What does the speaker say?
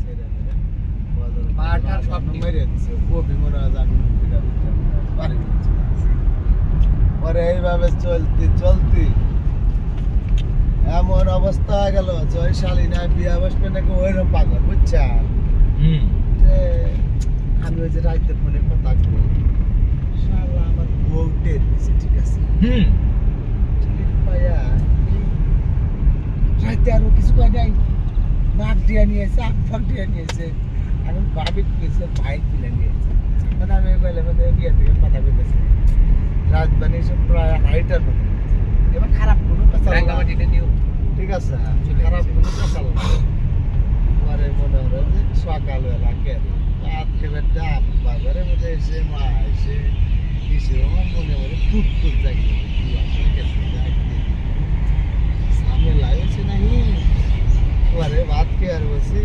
ছেড়ে মেরে পাটা সব মেরে দিচ্ছে কবি মনে হয় আমি বাড়ি পরে এইভাবে চলতে চলতে এমন অবস্থা হয়ে গেল জয়শালী না বিয়া বসবে নাকি ওইরকম পাগল বুঝছা আমি ওই যে রাইতে ফোনে কথা কই শালা আমার বউ টের দিছে ঠিক আছে ঠিক পায়া রাইতে আরো কিছু কয় নাই নাক দিয়ে নিয়েছে আখ ফাঁক দিয়ে নিয়েছে এখন ভাবি কিছু ভাই তুলে নিয়েছে মানে আমি বলে মানে বিয়ে থেকে কথা বলতেছি রাজধানী সব প্রায় হাইটার মতো এবার খারাপ কোনো কথা ঠিক আছে খারাপ কোনো কথা না পরে মনে হলো যে সকালবেলা কেন রাত খেবার ডাব বাজারের মধ্যে এসে মা এসে কিসে আমার মনে মনে ফুট ফুট জাগি কি আসলে গেছে ঝামেলা হয়েছে নাকি পরে ভাত খেয়ে আর বসি